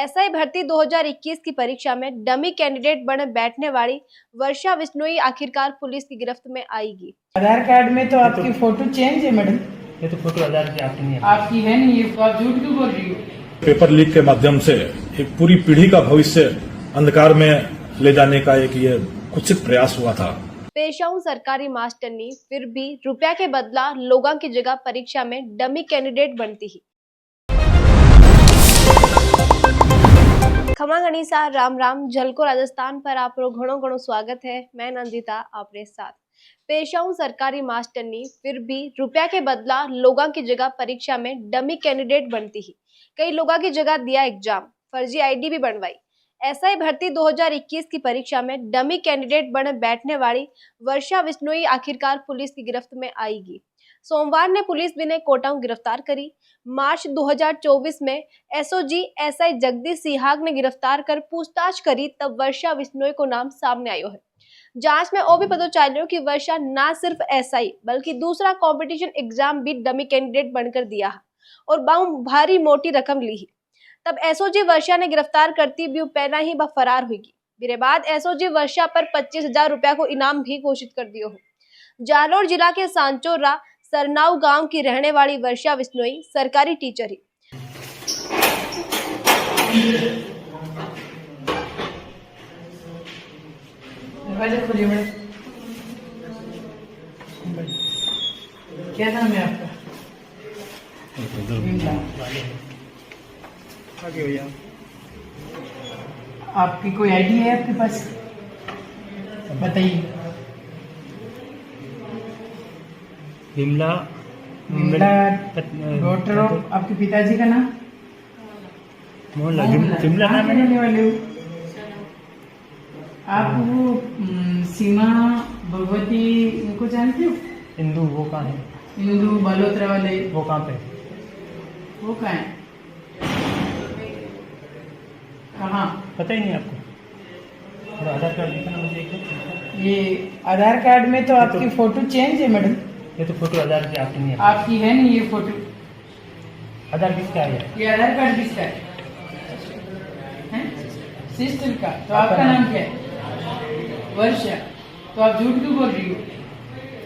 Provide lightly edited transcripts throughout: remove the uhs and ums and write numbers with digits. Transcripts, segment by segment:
SI भर्ती 2021 की परीक्षा में डमी कैंडिडेट बन बैठने वाली वर्षा बिश्नोई आखिरकार पुलिस की गिरफ्त में आएगी। आधार कार्ड में तो आपकी फोटो चेंज है मैडम। ये तो फोटो आधार की आपकी नहीं है। आपकी है नहीं, ये आप झूठ क्यों बोल रही हो? पेपर लीक के माध्यम से एक पूरी पीढ़ी का भविष्य अंधकार में ले जाने का एक ये कुत्सित प्रयास हुआ था। पेशाऊ सरकारी मास्टरनी फिर भी रुपया के बदला लोगों की जगह परीक्षा में डमी कैंडिडेट बनती ही। खमा गणिसा राम राम झलको राजस्थान पर आप घणो घणो स्वागत है। मैं नंदिता आपरे साथ। पेशाऊ सरकारी मास्टरनी फिर भी रुपया के बदला लोगों की जगह परीक्षा में डमी कैंडिडेट बनती ही। कई लोगों की जगह दिया एग्जाम, फर्जी आईडी भी बनवाई। एसआई भर्ती 2021 की परीक्षा में डमी कैंडिडेट बन बैठने वाली वर्षा बिश्नोई आखिरकार पुलिस की गिरफ्त में आएगी। सोमवार ने पुलिस विनय कोटा को गिरफ्तार करी। मार्च 2024 में एसओजी एसआई जगदीश सिहाग ने गिरफ्तार कर पूछताछ करी, तब वर्षा बिश्नोई को नाम सामने आयो है। जांच में और भी पता चलो कि वर्षा न सिर्फ एसआई बल्कि दूसरा कंपटीशन एग्जाम भी डमी कैंडिडेट बनकर दिया है और भारी मोटी रकम ली है। तब एसओजी वर्षा ने गिरफ्तार करती भी पहना ही वह फरार हुई। मेरे बाद एसओजी वर्षा पर 25,000 रुपया को इनाम भी घोषित कर दियो हो। जालोर जिला के सांचोरा सरनाऊ गांव की रहने वाली वर्षा बिश्नोई सरकारी टीचर है। क्या नाम है आपका? आगे भैया, आपकी कोई आईडी है आपके पास? बताइए। विमला डॉक्टर हो? आपके पिताजी का नाम? विमला नाम है। रहने वाले हो आप? वो सीमा भगवती उनको जानते हो? इंदू वो कहाँ है? इंदू बलोत्रा वाले वो कहाँ पे? वो कहाँ है? कहाँ? पता ही नहीं आपको? थोड़ा आधार कार्ड दिखाना मुझे एक। ये आधार कार्ड में तो आपकी फोटो चेंज है मैडम। ये तो फोटो आधार की आपकी नहीं है। आपकी है नहीं, ये फोटो। आधार किसका है? ये आधार कार्ड किसका है? सिस्टर का। तो आपका नाम क्या है? वर्षा। तो आप झूठ क्यों बोल रही हो?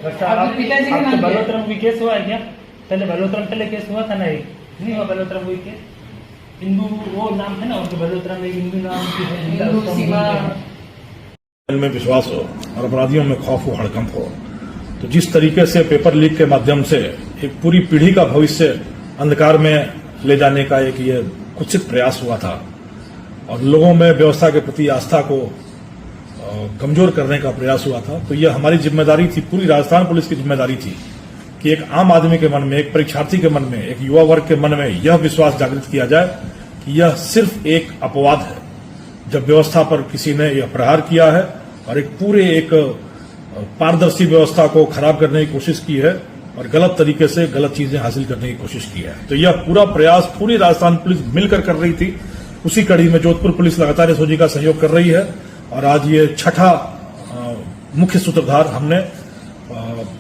आपके पिताजी का नाम क्या है? बलोत्रम भी केस हुआ है क्या? पहले बलोत्रम पहले केस हुआ था ना, एक नहीं हुआ बलोत्रम हुई केस? इंदू वो नाम है ना उनके, बलोत्रम में इंदू नाम की है। इंदू सीमा। में विश्वास हो और अपराधियों में खौफ हो, हड़कंप हो। तो जिस तरीके से पेपर लीक के माध्यम से एक पूरी पीढ़ी का भविष्य अंधकार में ले जाने का एक ये कुत्सित प्रयास हुआ था और लोगों में व्यवस्था के प्रति आस्था को कमजोर करने का प्रयास हुआ था, तो यह हमारी जिम्मेदारी थी, पूरी राजस्थान पुलिस की जिम्मेदारी थी कि एक आम आदमी के मन में, एक परीक्षार्थी के मन में, एक युवा वर्ग के मन में यह विश्वास जागृत किया जाए कि यह सिर्फ एक अपवाद है जब व्यवस्था पर किसी ने यह प्रहार किया है और एक पूरे एक पारदर्शी व्यवस्था को खराब करने की कोशिश की है और गलत तरीके से गलत चीजें हासिल करने की कोशिश की है। तो यह पूरा प्रयास पूरी राजस्थान पुलिस मिलकर कर रही थी। उसी कड़ी में जोधपुर पुलिस लगातार एसओजी का सहयोग कर रही है और आज ये छठा मुख्य सूत्रधार हमने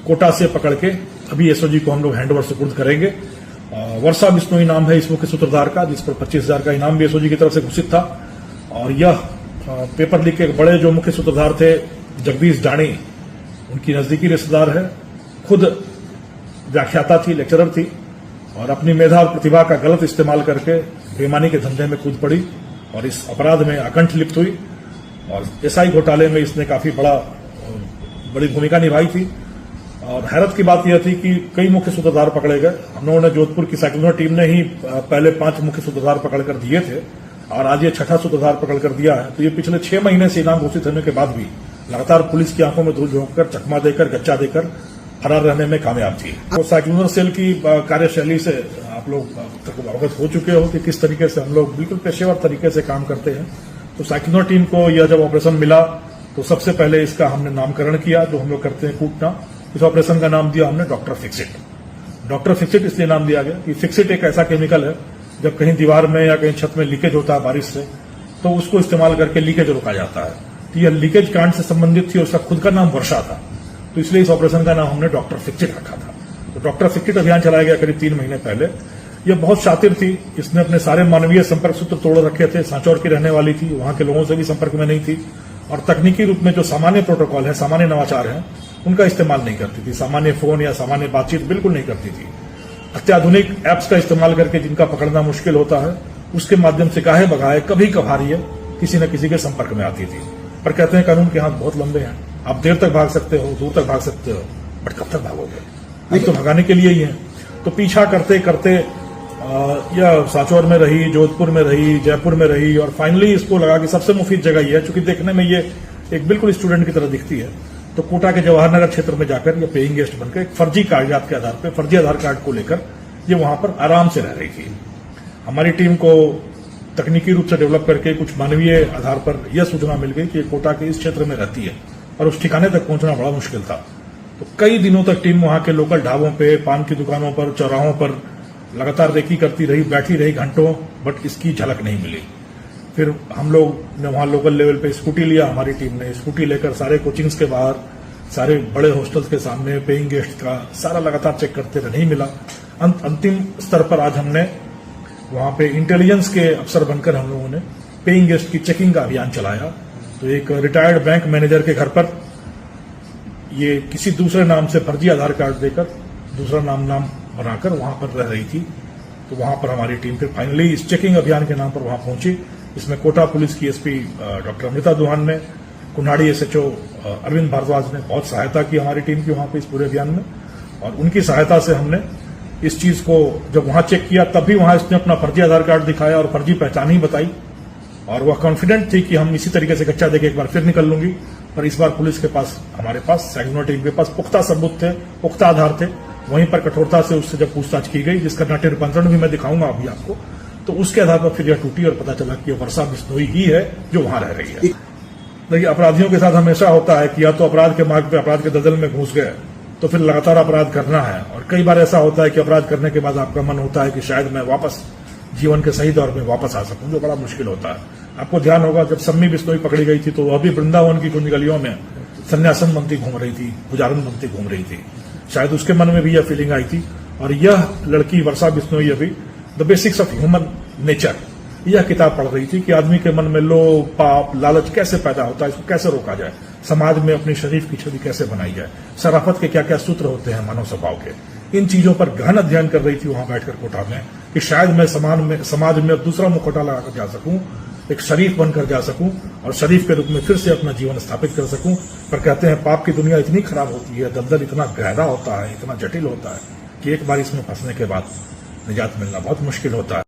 कोटा से पकड़ के अभी एसओजी को हम लोग हैंडओवर सुपुर्द करेंगे। वर्षा बिश्नोई नाम है इस मुख्य सूत्रधार का, जिस पर 25,000 का इनाम भी एसओजी की तरफ से घोषित था। और यह पेपर लीक के बड़े जो मुख्य सूत्रधार थे जगदीश जानी, उनकी नजदीकी रिश्तेदार है, खुद व्याख्याता थी, लेक्चरर थी और अपनी मेधा और प्रतिभा का गलत इस्तेमाल करके बेईमानी के धंधे में कूद पड़ी और इस अपराध में अकंठ लिप्त हुई और एसआई घोटाले में इसने काफी बड़ी भूमिका निभाई थी। और हैरत की बात यह थी कि कई मुख्य सूत्रधार पकड़े गए। हम लोगों ने जोधपुर की साइक्लोनर टीम ने ही पहले 5 मुख्य सूत्रधार पकड़कर दिए थे और आज ये छठा सूत्रधार पकड़कर दिया है। तो ये पिछले 6 महीने से इनाम घोषित होने के बाद भी लगातार पुलिस की आंखों में धूल झोंककर, चकमा देकर, गच्चा देकर फरार रहने में कामयाब थी। तो साइक्लोनर सेल की कार्यशैली से आप लोग अवगत हो चुके हो कि किस तरीके से हम लोग बिल्कुल पेशेवर तरीके से काम करते हैं। तो साइक्लोनर टीम को यह जब ऑपरेशन मिला तो सबसे पहले इसका हमने नामकरण किया, जो हम लोग करते हैं कूटना। इस ऑपरेशन का नाम दिया हमने डॉक्टर फिक्सिट। डॉक्टर फिक्सिट इसलिए नाम दिया गया कि फिक्सिट एक ऐसा केमिकल है, जब कहीं दीवार में या कहीं छत में लीकेज होता है बारिश से, तो उसको इस्तेमाल करके लीकेज रोका जाता है। तो यह लीकेज कांड से संबंधित थी और उसका खुद का नाम वर्षा था, तो इसलिए इस ऑपरेशन का नाम हमने डॉक्टर फिक्सिट रखा था। तो डॉक्टर फिक्सिट अभियान चलाया गया करीब 3 महीने पहले। यह बहुत शातिर थी। इसने अपने सारे मानवीय संपर्क सूत्र तोड़ रखे थे। सांचौर की रहने वाली थी, वहां के लोगों से भी संपर्क में नहीं थी और तकनीकी रूप में जो सामान्य प्रोटोकॉल है, सामान्य नवाचार है, उनका इस्तेमाल नहीं करती थी। सामान्य फोन या सामान्य बातचीत बिल्कुल नहीं करती थी। अत्याधुनिक ऐप्स का इस्तेमाल करके जिनका पकड़ना मुश्किल होता है, उसके माध्यम से गाहे बगाए कभी कभार ये किसी न किसी के संपर्क में आती थी। पर कहते हैं कानून के हाथ बहुत लंबे हैं। आप देर तक भाग सकते हो, दूर तक भाग सकते हो, बट कब तक भागोगे? हम तो भगाने के लिए ही है। तो पीछा करते करते यह सांचौर में रही, जोधपुर में रही, जयपुर में रही और फाइनली इसको लगा कि सबसे मुफीद जगह यह है, चूंकि देखने में ये एक बिल्कुल स्टूडेंट की तरह दिखती है। तो कोटा के जवाहर नगर क्षेत्र में जाकर ये पेइंग गेस्ट बनकर एक फर्जी कागजात के आधार पर, फर्जी आधार कार्ड को लेकर ये वहां पर आराम से रह रही थी। हमारी टीम को तकनीकी रूप से डेवलप करके कुछ मानवीय आधार पर यह सूचना मिल गई कि कोटा के इस क्षेत्र में रहती है और उस ठिकाने तक पहुंचना बड़ा मुश्किल था। तो कई दिनों तक टीम वहां के लोकल ढाबों पे, पान की दुकानों पर, चौराहों पर लगातार रेकी करती रही, बैठी रही घंटों, बट इसकी झलक नहीं मिली। फिर हम लोग ने वहां लोकल लेवल पे स्कूटी लिया। हमारी टीम ने स्कूटी लेकर सारे कोचिंग्स के बाहर, सारे बड़े हॉस्टल्स के सामने पेइंग गेस्ट का सारा लगातार चेक करते रहे, नहीं मिला। अंतिम स्तर पर आज हमने वहां पे इंटेलिजेंस के अफसर बनकर हम लोगों ने पेइंग गेस्ट की चेकिंग का अभियान चलाया। तो एक रिटायर्ड बैंक मैनेजर के घर पर ये किसी दूसरे नाम से फर्जी आधार कार्ड देकर दूसरा नाम बनाकर वहां पर रह रही थी। तो वहां पर हमारी टीम फिर फाइनली इस चेकिंग अभियान के नाम पर वहां पहुंची। इसमें कोटा पुलिस की एसपी डॉक्टर अमृता दुहान ने, कुन्हाड़ी एसएचओ अरविंद भारद्वाज ने बहुत सहायता की हमारी टीम की वहां पर इस पूरे अभियान में। और उनकी सहायता से हमने इस चीज को जब वहां चेक किया, तब भी वहां इसने अपना फर्जी आधार कार्ड दिखाया और फर्जी पहचान ही बताई। और वह कॉन्फिडेंट थी कि हम इसी तरीके से कच्चा देके एक बार फिर निकल लूंगी। पर इस बार पुलिस के पास, हमारे पास, सैगनोर टीम के पास पुख्ता सबूत थे, पुख्ता आधार थे। वहीं पर कठोरता से उससे जब पूछताछ की गई, जिसका नाट्य रूपांतरण भी मैं दिखाऊंगा अभी आपको, तो उसके आधार पर फिर यह टूटी और पता चला कि यह वर्षा बिश्नोई ही है जो वहां रह रही है। देखिए, अपराधियों के साथ हमेशा होता है कि या तो अपराध के मार्ग पे, अपराध के दलदल में घुस गए तो फिर लगातार अपराध करना है। और कई बार ऐसा होता है कि अपराध करने के बाद आपका मन होता है कि शायद मैं वापस जीवन के सही दौर में वापस आ सकूं, जो बड़ा मुश्किल होता है। आपको ध्यान होगा, जब सम्मी बिश्नोई पकड़ी गई थी तो वह भी वृंदावन की कुछ गलियों में सन्यासन बनती घूम रही थी, पुजारन बनती घूम रही थी। शायद उसके मन में भी यह फीलिंग आई थी। और यह लड़की वर्षा बिश्नोई अभी the basics of human nature, यह किताब पढ़ रही थी कि आदमी के मन में लोभ, पाप, लालच कैसे पैदा होता है, इसको कैसे रोका जाए, समाज में अपनी शरीफ की छवि कैसे बनाई जाए, शराफत के क्या क्या सूत्र होते हैं मानव स्वभाव के। इन चीजों पर गहन अध्ययन कर रही थी वहां बैठकर कोटा में, कि शायद मैं समाज में दूसरा मुखौटा लगाकर जा सकूं, एक शरीफ बनकर जा सकूं और शरीफ के रूप में फिर से अपना जीवन स्थापित कर सकूं। पर कहते हैं पाप की दुनिया इतनी खराब होती है, दलदल इतना गहरा होता है, इतना जटिल होता है कि एक बार इसमें फंसने के बाद निजात मिलना बहुत मुश्किल होता है।